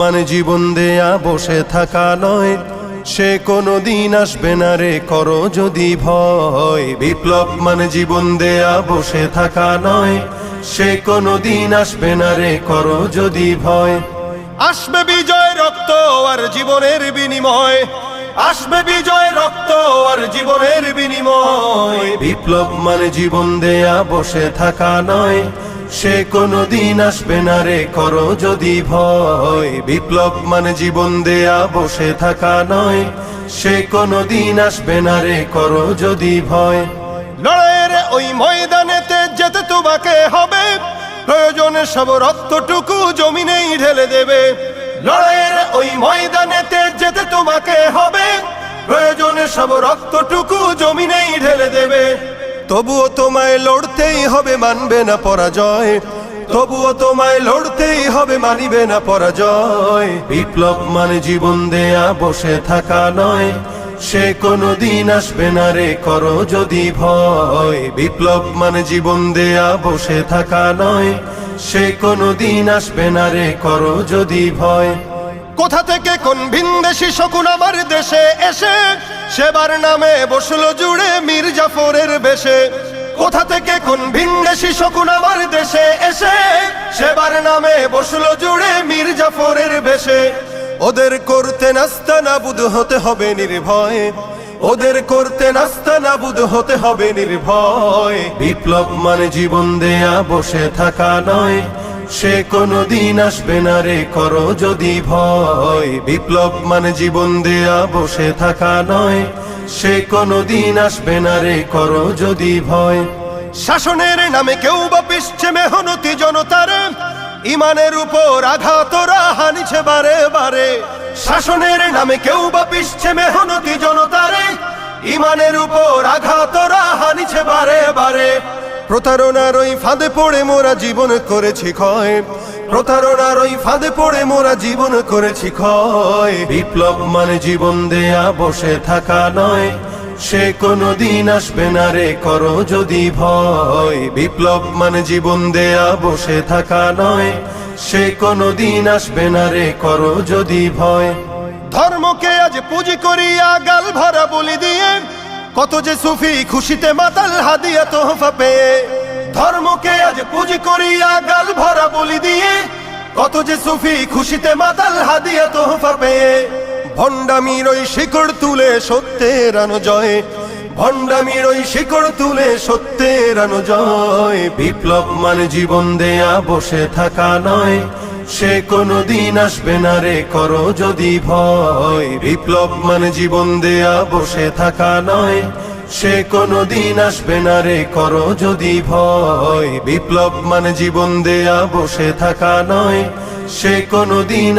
মানে জীবন দেয়া বসে থাকা নয়, সে কোনো দিন আসবে না রে করো যদি ভয়। বিপ্লব মানে জীবন দেয়া বসে থাকা নয়, সে কোনো দিন আসবে না রে করো যদি ভয়। আসবে বিজয় রক্ত আর জীবনের বিনিময়, আসবে বিজয় রক্ত আর জীবনের বিনিময়। বিপ্লব মানে জীবন দেয়া বসে থাকা নয়, সে কোনো দিন আসবে না রে করো যদি ভয়। বিপ্লব মানে জীবন দেয়া বসে থাকা নয়, সে কোনো দিন আসবে না রে করো যদি ভয়। লড়াইয়ের ওই ময়দানেতে যেতে তোমাকে হবে, প্রয়োজনে সব রক্তটুকু জমিনেই ঢেলে দেবে। লড়াইয়ের ওই ময়দানেতে যেতে তোমাকে হবে, প্রয়োজনে সব রক্তটুকু জমিনেই ঢেলে দেবে। তবুও তোমায় লড়তেই হবে, মানবে না পরাজয়। তবুও তোমায় লড়তেই হবে, মানিবে না পরাজয়। বিপ্লব মানে জীবন দেয়া বসে থাকা নয়, সে কোনো দিন আসবে না রে করো যদি ভয়। বিপ্লব মানে জীবন দেয়া বসে থাকা নয়, সে কোনো দিন আসবে না রে করো যদি ভয়। কোথা থেকে কোন ভিনদেশি শকুন আমার দেশে এসে সেবার নামে বসলো জুড়ে মীর জাফরের বেশে। কোথা থেকে কোন ভিনদেশি শকুন আমার দেশে এসে সেবার নামে বসলো জুড়ে মীর জাফরের বেশে। ওদের করতে নাস্তানাবুদ হতে হবে নির্ভয়, ওদের করতে নাস্তানাবুদ হতে হবে নির্ভয়। বিপ্লব মানে জীবন দেয়া বসে থাকা নয়, সে কোনো দিন আসবে না রে করো যদি ভয়। বিপ্লব মানে জীবন দেয়া বসে থাকা নয়, সে কোনো দিন আসবে না রে করো যদি ভয়। শাসনের নামে কেউ বা পিছছে মেহনতি জনতারে, ইমানের উপর আঘাতরা হানিছে বারে বারে। শাসনের নামে কেউ বা পিছছে মেহনতি জনতারে, ইমানের উপর আঘাতরা হানিছে বারে বারে। প্রতারণার ওই ফাঁদে পড়ে মোরা জীবন করেছি ক্ষয়, প্রতারণার ওই ফাঁদে পড়ে মোরা জীবন করেছি ক্ষয়। বিপ্লব মানে জীবন দেয়া বসে থাকা নয়, সে কোনো দিন আসবে না রে করো যদি ভয়। বিপ্লব মানে জীবন দেয়া বসে থাকা নয়, সে কোনো দিন আসবে না রে করো যদি ভয়। ধর্মকে আজ পুঁজি করিয়া গাল ভরা বলি দিয়ে, কত যে সুফি খুশিতে মাতাল হাদিয়া তোহফা পেয়ে। ধর্মকে আজ পুঁজি করিয়া গাল ভরা বলি দিয়ে, কত যে সুফি খুশিতে মাতাল হাদিয়া তোহফা পেয়ে। ভণ্ডামির ওই শিকড় তুলে সত্যের আনো জয়, ভণ্ডামির ওই শিকড় তুলে সত্যের আনো জয়। বিপ্লব মানে জীবন দেয়া বসে থাকা নয়, সে কোনো দিন আসবে না রে করো যদি ভয়। বিপ্লব মানে জীবন দেয়া বসে থাকা নয়, সে কোনো দিন আসবে না রে করো যদি ভয়। বিপ্লব মানে জীবন দেয়া বসে থাকা নয়, সে কোনো দিন